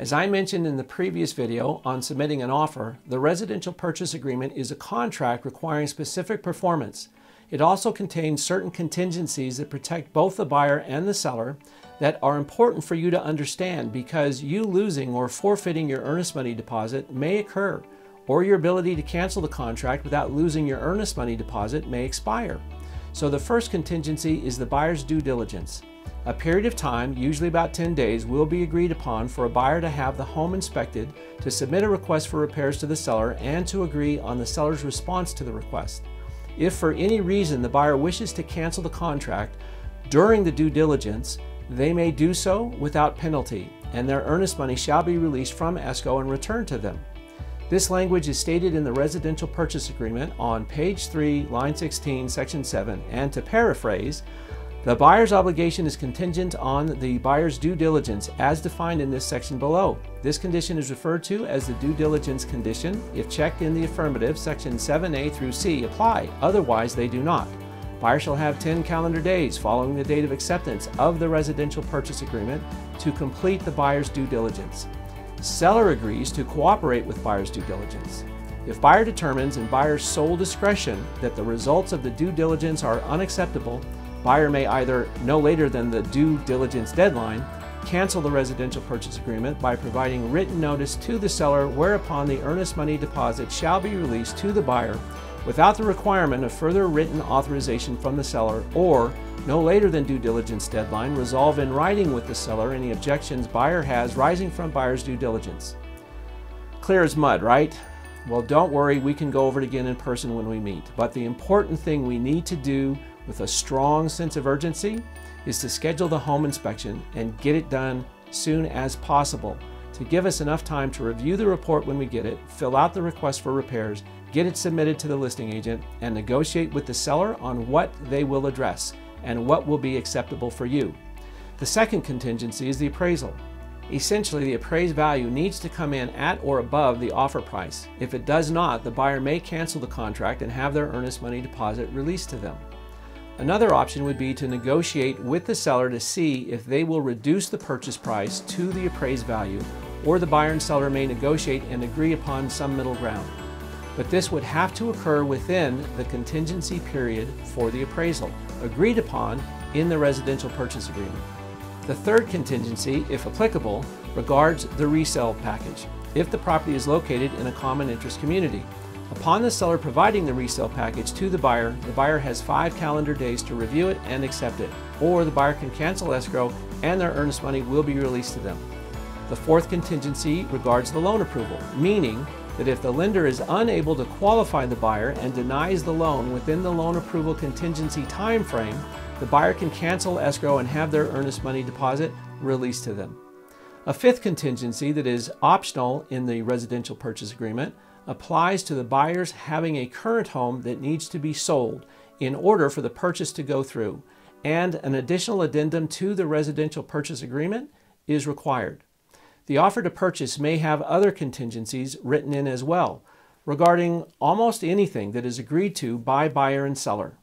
As I mentioned in the previous video on submitting an offer, the residential purchase agreement is a contract requiring specific performance. It also contains certain contingencies that protect both the buyer and the seller that are important for you to understand, because you losing or forfeiting your earnest money deposit may occur, or your ability to cancel the contract without losing your earnest money deposit may expire. So the first contingency is the buyer's due diligence. A period of time, usually about 10 days, will be agreed upon for a buyer to have the home inspected, to submit a request for repairs to the seller, and to agree on the seller's response to the request. If for any reason the buyer wishes to cancel the contract during the due diligence, they may do so without penalty, and their earnest money shall be released from escrow and returned to them. This language is stated in the residential purchase agreement on page 3, line 16, section 7, and to paraphrase, the buyer's obligation is contingent on the buyer's due diligence as defined in this section below. This condition is referred to as the due diligence condition. If checked in the affirmative, section 7A through C apply, otherwise they do not. Buyer shall have 10 calendar days following the date of acceptance of the residential purchase agreement to complete the buyer's due diligence. Seller agrees to cooperate with buyer's due diligence. If buyer determines in buyer's sole discretion that the results of the due diligence are unacceptable, buyer may either, no later than the due diligence deadline, cancel the residential purchase agreement by providing written notice to the seller, whereupon the earnest money deposit shall be released to the buyer without the requirement of further written authorization from the seller, or, no later than due diligence deadline, resolve in writing with the seller any objections buyer has rising from buyer's due diligence. Clear as mud, right? Well, don't worry, we can go over it again in person when we meet. But the important thing we need to do with a strong sense of urgency is to schedule the home inspection and get it done soon as possible, to give us enough time to review the report when we get it, fill out the request for repairs, get it submitted to the listing agent, and negotiate with the seller on what they will address and what will be acceptable for you. The second contingency is the appraisal. Essentially, the appraised value needs to come in at or above the offer price. If it does not, the buyer may cancel the contract and have their earnest money deposit released to them. Another option would be to negotiate with the seller to see if they will reduce the purchase price to the appraised value, or the buyer and seller may negotiate and agree upon some middle ground. But this would have to occur within the contingency period for the appraisal, agreed upon in the residential purchase agreement. The third contingency, if applicable, regards the resale package, if the property is located in a common interest community. Upon the seller providing the resale package to the buyer has 5 calendar days to review it and accept it, or the buyer can cancel escrow and their earnest money will be released to them. The fourth contingency regards the loan approval, meaning that if the lender is unable to qualify the buyer and denies the loan within the loan approval contingency time frame, the buyer can cancel escrow and have their earnest money deposit released to them. A fifth contingency that is optional in the residential purchase agreement applies to the buyers having a current home that needs to be sold in order for the purchase to go through, and an additional addendum to the residential purchase agreement is required. The offer to purchase may have other contingencies written in as well, regarding almost anything that is agreed to by buyer and seller.